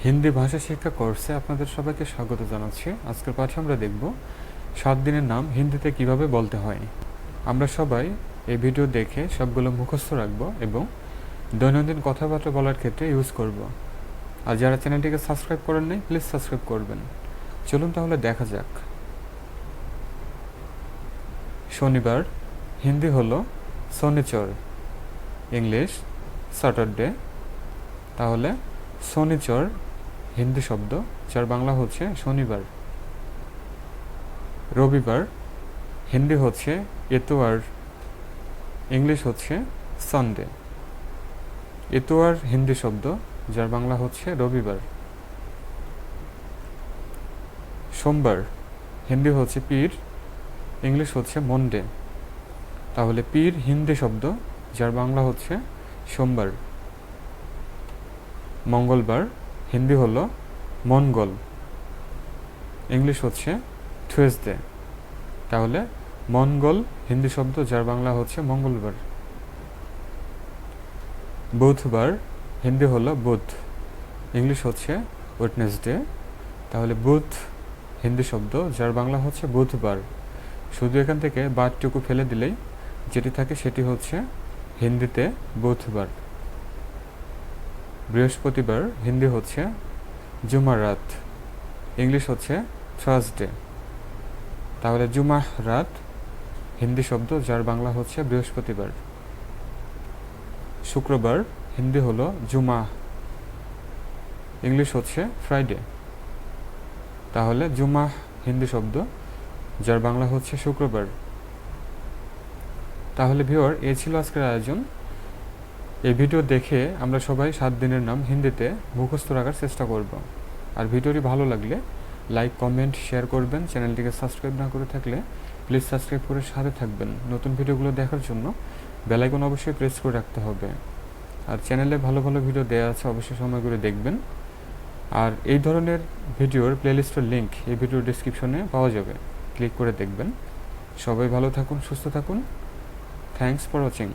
হিন্দি ভাষা শিক্ষা কোর্সে আপনাদের সবাইকে স্বাগত জানাচ্ছি। আজকের পাঠে আমরা দেখব 7 দিনের নাম হিন্দিতে কিভাবে বলতে হয়। আমরা সবাই এই ভিডিও দেখে সবগুলো মুখস্থ রাখব এবং দৈনন্দিন কথাবার্তা বলার ক্ষেত্রে ইউজ করব। আর যারা চ্যানেলটিকে সাবস্ক্রাইব করেন নাই, প্লিজ সাবস্ক্রাইব করবেন। চলুন তাহলে দেখা যাক। শনিবার হিন্দি হলো শনিচর, ইংলিশ স্যাটারডে। তাহলে শনিচর হিন্দি শব্দ, যার বাংলা হচ্ছে শনিবার। রবিবার হিন্দি হচ্ছে এতওয়ার, ইংলিশ হচ্ছে সানডে। এতওয়ার হিন্দি শব্দ, যার বাংলা হচ্ছে রবিবার। সোমবার হিন্দি হচ্ছে পীর, ইংলিশ হচ্ছে মন্ডে। তাহলে পীর হিন্দি শব্দ, যার বাংলা হচ্ছে সোমবার। মঙ্গলবার হিন্দি হলো মঙ্গল, ইংলিশ হচ্ছে থুয়েসডে। তাহলে মঙ্গল হিন্দি শব্দ, যার বাংলা হচ্ছে মঙ্গলবার। বুধবার হিন্দি হলো বুধ, ইংলিশ হচ্ছে ওয়েডনেসডে। তাহলে বুধ হিন্দি শব্দ, যার বাংলা হচ্ছে বুধবার। শুধু এখান থেকে বারটুকু ফেলে দিলেই যেটি থাকে সেটি হচ্ছে হিন্দিতে বুধবার। বৃহস্পতিবার হিন্দি হচ্ছে জুমারাত, ইংলিশ হচ্ছে থার্সডে। তাহলে জুমাহ রাত হিন্দি শব্দ, যার বাংলা হচ্ছে বৃহস্পতিবার। শুক্রবার হিন্দি হলো জুমাহ, ইংলিশ হচ্ছে ফ্রাইডে। তাহলে জুমাহ হিন্দি শব্দ, যার বাংলা হচ্ছে শুক্রবার। তাহলে ভিউয়ার, এই ছিল আজকের আয়োজন। এই ভিডিও দেখে আমরা সবাই 7 দিনের নাম হিন্দিতে মুখস্থ রাখার চেষ্টা করব। আর ভিডিওটি ভালো লাগলে লাইক, কমেন্ট, শেয়ার করবেন। চ্যানেলটিকে সাবস্ক্রাইব না করে থাকলে প্লিজ সাবস্ক্রাইব করে সাথে থাকবেন। নতুন ভিডিওগুলো দেখার জন্য বেল আইকন অবশ্যই প্রেস করে রাখতে হবে। আর চ্যানেলে ভালো ভালো ভিডিও দেওয়া আছে, অবশ্যই সময় করে দেখবেন। আর এই ধরনের ভিডিওর প্লেলিস্টের লিঙ্ক এই ভিডিওর ডেসক্রিপশনে পাওয়া যাবে, ক্লিক করে দেখবেন। সবাই ভালো থাকুন, সুস্থ থাকুন। Thanks for watching.